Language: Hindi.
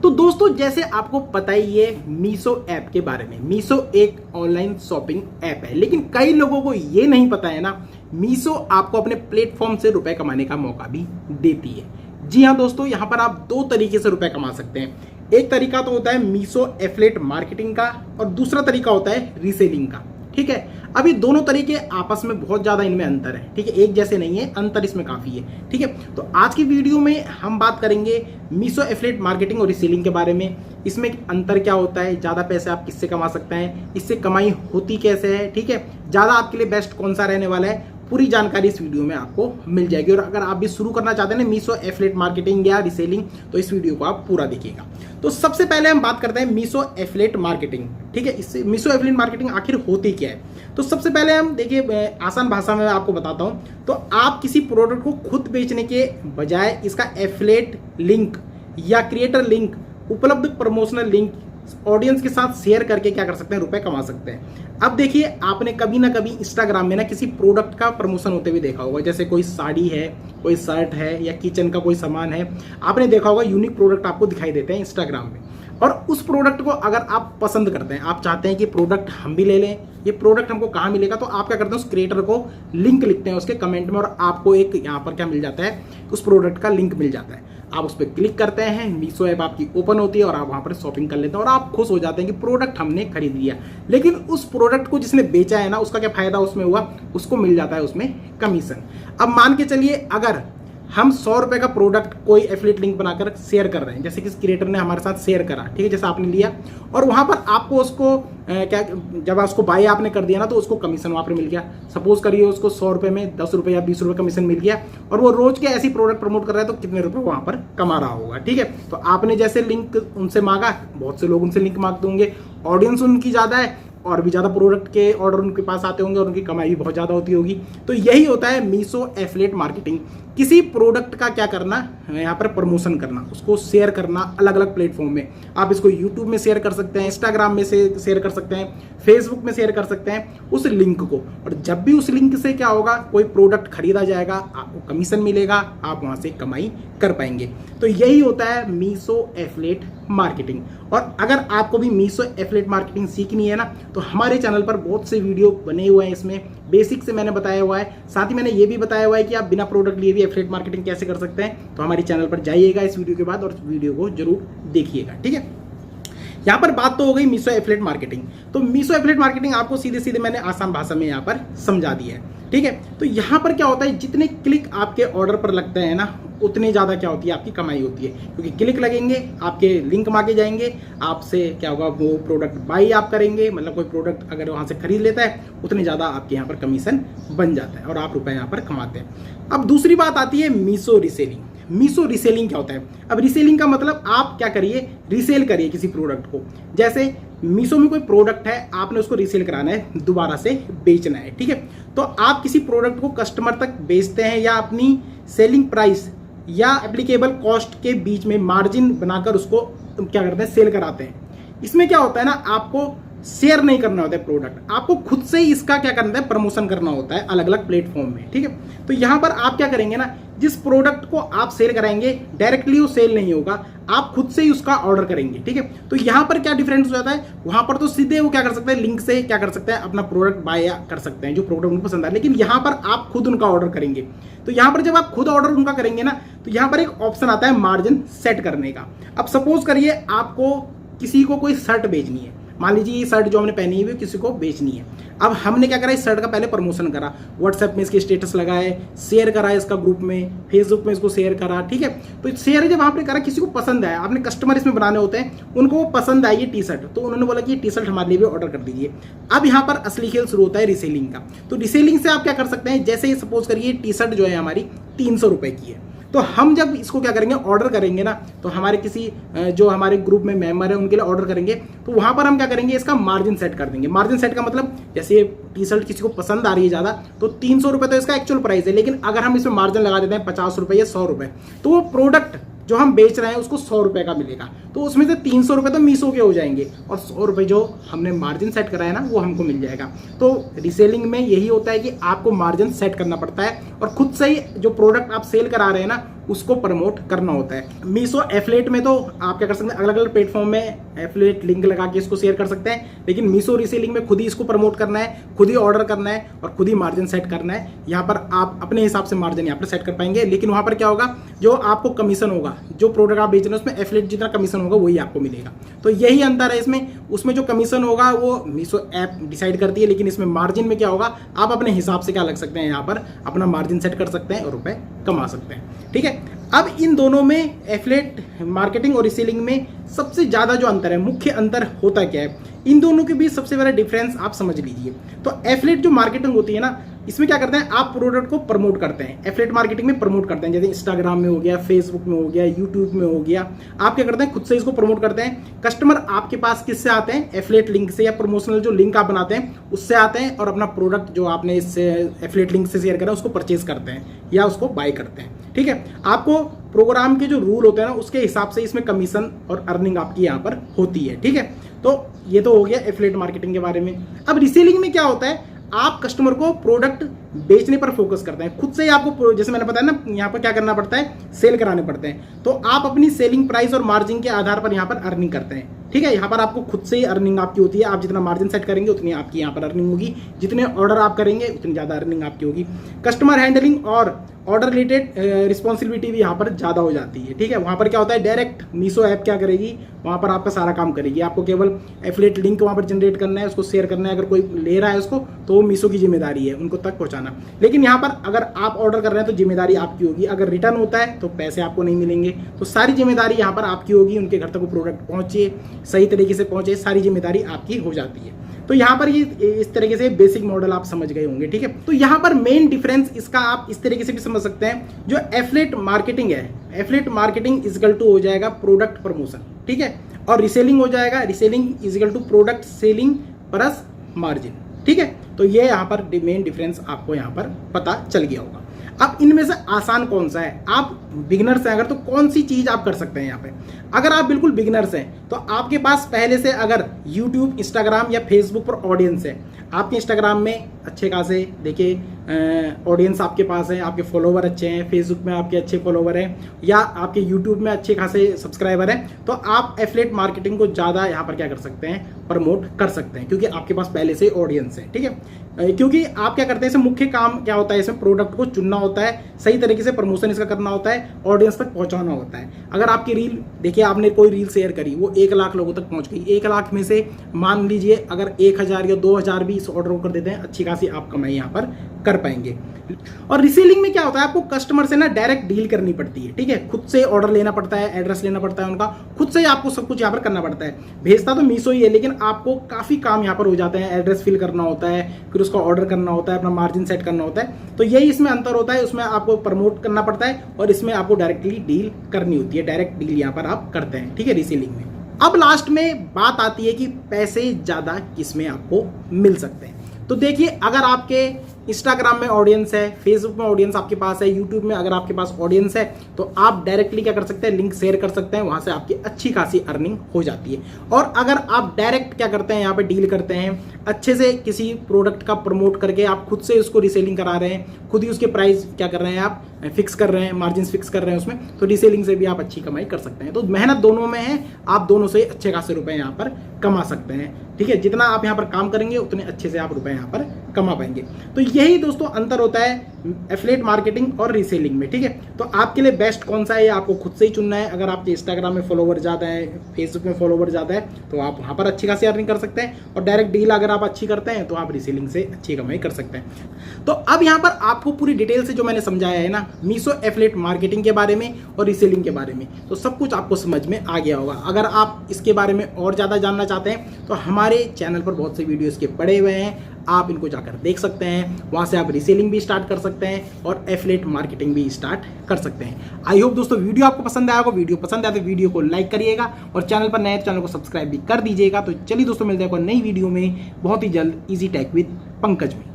तो दोस्तों जैसे आपको पता ही है मीशो ऐप के बारे में। मीशो एक ऑनलाइन शॉपिंग ऐप है, लेकिन कई लोगों को ये नहीं पता है ना, मीशो आपको अपने प्लेटफॉर्म से रुपए कमाने का मौका भी देती है। जी हाँ दोस्तों, यहाँ पर आप दो तरीके से रुपए कमा सकते हैं। एक तरीका तो होता है मीशो एफिलिएट मार्केटिंग का और दूसरा तरीका होता है रीसेलिंग का। ठीक है, अब ये दोनों तरीके आपस में बहुत ज्यादा इनमें अंतर है। ठीक है, एक जैसे नहीं है, अंतर इसमें काफी है। ठीक है, तो आज की वीडियो में हम बात करेंगे मीशो एफिलिएट मार्केटिंग और रीसेलिंग के बारे में। इसमें अंतर क्या होता है, ज्यादा पैसे आप किससे कमा सकते हैं, इससे कमाई होती कैसे है। ठीक है, ज्यादा आपके लिए बेस्ट कौन सा रहने वाला है, पूरी जानकारी इस वीडियो में आपको मिल जाएगी। और अगर आप भी शुरू करना चाहते हैं ना मीशो एफिलिएट मार्केटिंग या रीसेलिंग, तो इस वीडियो को आप पूरा देखिएगा। तो सबसे पहले हम बात करते हैं मीशो एफिलिएट मार्केटिंग। ठीक है, इससे मीशो एफिलिएट मार्केटिंग आखिर होती क्या है। तो सबसे पहले हम देखिए, आसान भाषा में आपको बताता हूं। तो आप किसी प्रोडक्ट को खुद बेचने के बजाय इसका एफिलिएट लिंक या क्रिएटर लिंक, उपलब्ध प्रमोशनल लिंक ऑडियंस के साथ शेयर करके क्या कर सकते हैं, रुपए कमा सकते हैं। अब देखिए, आपने कभी ना कभी इंस्टाग्राम में ना किसी प्रोडक्ट का प्रमोशन होते हुए देखा होगा। जैसे कोई साड़ी है, कोई शर्ट है या किचन का कोई सामान है, आपने देखा होगा यूनिक प्रोडक्ट आपको दिखाई देते हैं इंस्टाग्राम में। और उस प्रोडक्ट को अगर आप पसंद करते हैं, आप चाहते हैं कि प्रोडक्ट हम भी ले लें, ये प्रोडक्ट हमको कहाँ मिलेगा, तो आप क्या करते हैं, उस क्रिएटर को लिंक लिखते हैं उसके कमेंट में और आपको एक यहाँ पर क्या मिल जाता है, उस प्रोडक्ट का लिंक मिल जाता है। आप उस पर क्लिक करते हैं, मीशो ऐप आपकी ओपन होती है और आप वहाँ पर शॉपिंग कर लेते हैं और आप खुश हो जाते हैं कि प्रोडक्ट हमने खरीद लिया। लेकिन उस प्रोडक्ट को जिसने बेचा है ना, उसका क्या फायदा उसमें हुआ, उसको मिल जाता है उसमें कमीशन। अब मान के चलिए, अगर हम 100 रुपए का प्रोडक्ट कोई एफिलिएट लिंक बनाकर शेयर कर रहे हैं, जैसे कि क्रिएटर ने हमारे साथ शेयर करा, ठीक है, जैसे आपने लिया और वहां पर आपको उसको क्या, जब उसको बाय आपने कर दिया ना, तो उसको कमीशन वहां पर मिल गया। सपोज करिए उसको 100 रुपए में 10 रुपए या 20 रुपए कमीशन मिल गया और वो रोज के ऐसी प्रोडक्ट प्रमोट कर रहा है, तो कितने रुपए वहां पर कमा रहा होगा। ठीक है, तो आपने जैसे लिंक उनसे मांगा, बहुत से लोग उनसे लिंक मांगते होंगे, ऑडियंस उनकी ज्यादा है और भी ज्यादा प्रोडक्ट के ऑर्डर उनके पास आते होंगे और उनकी कमाई भी बहुत ज्यादा होती होगी। तो यही होता है मीशो एफिलिएट मार्केटिंग। किसी प्रोडक्ट का क्या करना, यहाँ पर प्रमोशन करना, उसको शेयर करना अलग अलग प्लेटफॉर्म में। आप इसको यूट्यूब में शेयर कर सकते हैं, इंस्टाग्राम में से शेयर कर सकते हैं, फेसबुक में शेयर कर सकते हैं उस लिंक को। और जब भी उस लिंक से क्या होगा, कोई प्रोडक्ट खरीदा जाएगा, आपको कमीशन मिलेगा, आप वहां से कमाई कर पाएंगे। तो यही होता है मीशो एफिलिएट मार्केटिंग। और अगर आपको भी मीशो एफिलिएट मार्केटिंग सीखनी है ना, तो हमारे चैनल पर बहुत से वीडियो बने हुए हैं, इसमें बेसिक से मैंने बताया हुआ है। साथ ही मैंने ये भी बताया हुआ है कि आप बिना प्रोडक्ट लिए भी एफिलिएट मार्केटिंग कैसे कर सकते हैं। तो हमारे चैनल पर जाइएगा इस वीडियो के बाद और वीडियो को जरूर देखिएगा। ठीक है, यहाँ पर बात तो हो गई मीशो एफिलिएट मार्केटिंग। तो मीशो एफिलिएट मार्केटिंग आपको सीधे सीधे मैंने आसान भाषा में यहाँ पर समझा दिया है। ठीक है, तो यहाँ पर क्या होता है, जितने क्लिक आपके ऑर्डर पर लगते हैं ना, उतनी ज़्यादा क्या होती है, आपकी कमाई होती है। क्योंकि क्लिक लगेंगे, आपके लिंक मांगे जाएंगे, आपसे क्या होगा, वो प्रोडक्ट बाई आप करेंगे, मतलब कोई प्रोडक्ट अगर वहाँ से खरीद लेता है, उतनी ज़्यादा आपके यहाँ पर कमीशन बन जाता है और आप रुपए यहाँ पर कमाते हैं। अब दूसरी बात आती है मीशो रीसेलिंग। मीशो रीसेलिंग क्या होता है। अब रीसेलिंग का मतलब आप क्या करिए, रीसेल करिए किसी प्रोडक्ट को। जैसे मीशो में कोई प्रोडक्ट है, आपने उसको रीसेल कराना है, दोबारा से बेचना है। ठीक है, तो आप किसी प्रोडक्ट को कस्टमर तक बेचते हैं या अपनी सेलिंग प्राइस या एप्लीकेबल कॉस्ट के बीच में मार्जिन बनाकर उसको क्या करते हैं, सेल कराते हैं। इसमें क्या होता है ना, आपको शेयर नहीं करना होता है प्रोडक्ट, आपको खुद से ही इसका क्या करना है, प्रमोशन करना होता है अलग अलग प्लेटफॉर्म में। ठीक है, तो यहां पर आप क्या करेंगे ना, जिस प्रोडक्ट को आप सेल कराएंगे, डायरेक्टली वो सेल नहीं होगा, आप खुद से ही उसका ऑर्डर करेंगे। ठीक है, तो यहां पर क्या डिफरेंस हो जाता है, वहां पर तो सीधे वो क्या कर सकते हैं, लिंक से क्या कर सकते हैं, अपना प्रोडक्ट बाय कर सकते हैं जो प्रोडक्ट उनको पसंद है। लेकिन यहां पर आप खुद उनका ऑर्डर करेंगे। तो यहां पर जब आप खुद ऑर्डर उनका करेंगे ना, तो यहां पर एक ऑप्शन आता है मार्जिन सेट करने का। अब सपोज करिए आपको किसी को कोई शर्ट बेचनी है, मान लीजिए ये शर्ट जो हमने पहनी हुई किसी को बेचनी है। अब हमने क्या करा, इस शर्ट का पहले प्रमोशन करा, व्हाट्सएप में इसके स्टेटस लगाए, शेयर करा इसका ग्रुप में, फेसबुक में इसको शेयर करा। ठीक है, तो शेयर जब आपने करा, किसी को पसंद आया, आपने कस्टमर इसमें बनाने होते हैं, उनको वो पसंद आई ये टी शर्ट, तो उन्होंने बोला कि ये टी शर्ट हमारे लिए भी ऑर्डर कर दीजिए। अब यहाँ पर असली खेल शुरू होता है रीसेलिंग का। तो रीसेलिंग से आप क्या कर सकते हैं, जैसे सपोज करिए टी शर्ट जो है हमारी 300 रुपए की है, तो हम जब इसको क्या करेंगे, ऑर्डर करेंगे ना, तो हमारे किसी जो हमारे ग्रुप में मेंबर है उनके लिए ऑर्डर करेंगे, तो वहां पर हम क्या करेंगे, इसका मार्जिन सेट कर देंगे। मार्जिन सेट का मतलब, जैसे ये टी शर्ट किसी को पसंद आ रही है ज्यादा, तो 300 रुपए तो इसका एक्चुअल प्राइस है, लेकिन अगर हम इसमें मार्जिन लगा देते हैं 50 रुपए या 100 रुपए, तो वो प्रोडक्ट जो हम बेच रहे हैं उसको 100 रुपए का मिलेगा। तो उसमें से 300 रुपए तो मीशो के हो जाएंगे और 100 रुपए जो हमने मार्जिन सेट कराया ना, वो हमको मिल जाएगा। तो रीसेलिंग में यही होता है कि आपको मार्जिन सेट करना पड़ता है और खुद से ही जो प्रोडक्ट आप सेल करा रहे हैं ना, उसको प्रमोट करना होता है। मीशो एफिलिएट में तो आप क्या कर सकते हैं, अलग अलग प्लेटफॉर्म में एफिलिएट लिंक लगा के इसको शेयर कर सकते हैं, लेकिन मीशो रीसेलिंग में खुद ही इसको प्रमोट करना है, खुद ही ऑर्डर करना है और खुद ही मार्जिन सेट करना है। यहाँ पर आप अपने हिसाब से मार्जिन यहाँ पर सेट कर पाएंगे, लेकिन वहाँ पर क्या होगा, जो आपको कमीशन होगा, जो प्रोडक्ट आप बेच रहे हैं उसमें एफिलिएट जितना कमीशन होगा वही आपको मिलेगा। तो यही अंतर है इसमें, उसमें जो कमीशन होगा वो मीशो ऐप डिसाइड करती है, लेकिन इसमें मार्जिन में क्या होगा, आप अपने हिसाब से क्या लग सकते हैं, यहाँ पर अपना मार्जिन सेट कर सकते हैं और रुपए कमा सकते हैं। ठीक है, अब इन दोनों में एफिलिएट मार्केटिंग और रीसेलिंग में सबसे ज्यादा जो अंतर है, मुख्य अंतर होता क्या है, इन दोनों के बीच सबसे बड़ा डिफरेंस आप समझ लीजिए। तो एफिलिएट जो मार्केटिंग होती है ना, इसमें क्या करते हैं, आप प्रोडक्ट को प्रमोट करते हैं, एफिलिएट मार्केटिंग में प्रमोट करते हैं, जैसे इंस्टाग्राम में हो गया, फेसबुक में हो गया, यूट्यूब में हो गया। आप क्या करते हैं, खुद से इसको प्रमोट करते हैं। कस्टमर आपके पास किससे आते हैं, एफिलिएट लिंक से या प्रमोशनल जो लिंक आप बनाते हैं उससे आते हैं, और अपना प्रोडक्ट जो आपने इससे एफिलिएट लिंक से शेयर करा उसको परचेज करते हैं या उसको बाय करते हैं। ठीक है, आपको प्रोग्राम के जो रूल होते हैं ना उसके हिसाब से इसमें कमीशन और अर्निंग आपकी यहाँ पर होती है। ठीक है, तो ये तो हो गया एफिलिएट मार्केटिंग के बारे में। अब रीसेलिंग में क्या होता है, आप कस्टमर को प्रोडक्ट बेचने पर फोकस करते हैं, खुद से ही आपको, जैसे मैंने बताया ना, यहाँ पर क्या करना पड़ता है, सेल कराने पड़ते हैं। तो आप अपनी सेलिंग प्राइस और मार्जिन के आधार पर यहाँ पर अर्निंग करते हैं। ठीक है, यहाँ पर आपको खुद से ही अर्निंग आपकी होती है, आप जितना मार्जिन सेट करेंगे उतनी आपकी यहाँ पर अर्निंग होगी, जितने ऑर्डर आप करेंगे उतनी ज़्यादा अर्निंग आपकी होगी। कस्टमर हैंडलिंग और ऑर्डर रिलेटेड रिस्पॉन्सिबिलिटी भी यहाँ पर ज़्यादा हो जाती है। ठीक है, वहाँ पर क्या होता है, डायरेक्ट मीशो ऐप क्या करेगी, वहाँ पर आपका सारा काम करेगी, आपको केवल एफिलिएट लिंक वहाँ पर जनरेट करना है, उसको शेयर करना है, अगर कोई ले रहा है उसको तो वो मीशो की जिम्मेदारी है उनको तक पहुँचाना। लेकिन यहाँ पर अगर आप ऑर्डर कर रहे हैं तो जिम्मेदारी आपकी होगी, अगर रिटर्न होता है तो पैसे आपको नहीं मिलेंगे, तो सारी जिम्मेदारी यहाँ पर आपकी होगी, उनके घर तक वो प्रोडक्ट पहुँचे, सही तरीके से पहुँचे, सारी जिम्मेदारी आपकी हो जाती है। तो यहाँ पर ये इस तरीके से बेसिक मॉडल आप समझ गए होंगे। ठीक है, तो यहाँ पर मेन डिफरेंस इसका आप इस तरीके से भी समझ सकते हैं, जो एफिलिएट मार्केटिंग है, एफिलिएट मार्केटिंग इक्वल टू हो जाएगा प्रोडक्ट प्रमोशन। ठीक है, और रीसेलिंग हो जाएगा, reselling equal to product selling plus margin. ठीक है, तो ये यहाँ पर मेन डिफरेंस आपको यहाँ पर पता चल गया होगा। अब इनमें से आसान कौन सा है, आप बिगिनर्स हैं अगर तो कौन सी चीज आप कर सकते हैं यहाँ पे। अगर आप बिल्कुल बिगिनर्स हैं तो आपके पास पहले से अगर YouTube, Instagram या Facebook पर ऑडियंस है, आपके Instagram में अच्छे खासे देखिए ऑडियंस आपके पास है, आपके फॉलोवर अच्छे हैं, Facebook में आपके अच्छे फॉलोवर हैं, या आपके YouTube में अच्छे खासे सब्सक्राइबर हैं, तो आप एफिलिएट मार्केटिंग को ज़्यादा यहाँ पर क्या कर सकते हैं, प्रमोट कर सकते हैं, क्योंकि आपके पास पहले से ऑडियंस है। ठीक है, क्योंकि आप क्या करते हैं, इसमें मुख्य काम क्या होता है, इसमें प्रोडक्ट को चुनना होता है, सही तरीके से प्रमोशन इसका करना होता है, ऑडियंस तक पहुंचाना होता है। अगर आपकी रील देखिए, आपने कोई रील शेयर करी, वो 1 लाख लोगों तक पहुंच गई, 1 लाख में से मान लीजिए अगर 1000 या 2000 भी इस ऑर्डर को कर देते हैं, अच्छी खासी आप कमाई यहाँ पर कर पाएंगे। और रीसेलिंग में क्या होता है, आपको कस्टमर से ना डायरेक्ट डील करनी पड़ती है। ठीक है, खुद से ऑर्डर लेना पड़ता है, एड्रेस लेना पड़ता है उनका, खुद से आपको सब कुछ यहाँ पर करना पड़ता है। भेजता तो मीशो ही है, लेकिन आपको काफी काम यहाँ पर हो जाते हैं, एड्रेस फिल करना होता है, फिर उसका ऑर्डर करना होता है, अपना मार्जिन सेट करना होता है। तो यही इसमें अंतर होता है, उसमें आपको प्रमोट करना पड़ता है और इसमें आपको डायरेक्टली डील करनी होती है, डायरेक्ट डील यहाँ पर आप करते हैं। ठीक है, रीसेलिंग में। अब लास्ट में बात आती है कि पैसे ज्यादा किसमें आपको मिल सकते हैं। तो देखिए, अगर आपके इंस्टाग्राम में ऑडियंस है, फेसबुक में ऑडियंस आपके पास है, यूट्यूब में अगर आपके पास ऑडियंस है, तो आप डायरेक्टली क्या कर सकते हैं, लिंक शेयर कर सकते हैं, वहां से आपकी अच्छी खासी अर्निंग हो जाती है। और अगर आप डायरेक्ट क्या करते हैं, यहाँ पे डील करते हैं, अच्छे से किसी प्रोडक्ट का प्रमोट करके आप खुद से उसको रीसेलिंग करा रहे हैं, खुद ही उसके प्राइस क्या कर रहे हैं, आप फिक्स कर रहे हैं, मार्जिन फिक्स कर रहे हैं उसमें, तो रीसेलिंग से भी आप अच्छी कमाई कर सकते हैं। तो मेहनत दोनों में है, आप दोनों से अच्छे खासे रुपए यहाँ पर कमा सकते हैं। ठीक है, जितना आप यहाँ पर काम करेंगे उतने अच्छे से आप रुपए यहाँ पर कमा पाएंगे। तो यही दोस्तों अंतर होता है एफिलिएट मार्केटिंग और रीसेलिंग में। ठीक है, तो आपके लिए बेस्ट कौन सा है, ये आपको खुद से ही चुनना है। अगर आपके इंस्टाग्राम में फॉलोवर ज्यादा है, फेसबुक में फॉलोवर ज्यादा है, तो आप वहां पर अच्छी खासी अर्निंग कर सकते हैं, और डायरेक्ट डील अगर आप अच्छी करते हैं तो आप रीसेलिंग से अच्छी कमाई कर सकते हैं। तो अब यहाँ पर आपको पूरी डिटेल से जो मैंने समझाया है ना, मीशो एफिलिएट मार्केटिंग के बारे में और रीसेलिंग के बारे में, तो सब कुछ आपको समझ में आ गया होगा। अगर आप इसके बारे में और ज्यादा जानना चाहते हैं तो हमारे चैनल पर बहुत से वीडियोस के पड़े हुए हैं, आप इनको जाकर देख सकते हैं। वहां से आप रीसेलिंग भी स्टार्ट कर सकते हैं और एफिलिएट मार्केटिंग भी स्टार्ट कर सकते हैं। आई होप दोस्तों वीडियो आपको पसंद आया होगा। वीडियो पसंद आया तो वीडियो को लाइक करिएगा, और चैनल पर नए चैनल को सब्सक्राइब भी कर दीजिएगा। तो चलिए दोस्तों, मिलते हैं कोई नई वीडियो में बहुत ही जल्द, इजी टेक विद पंकज में।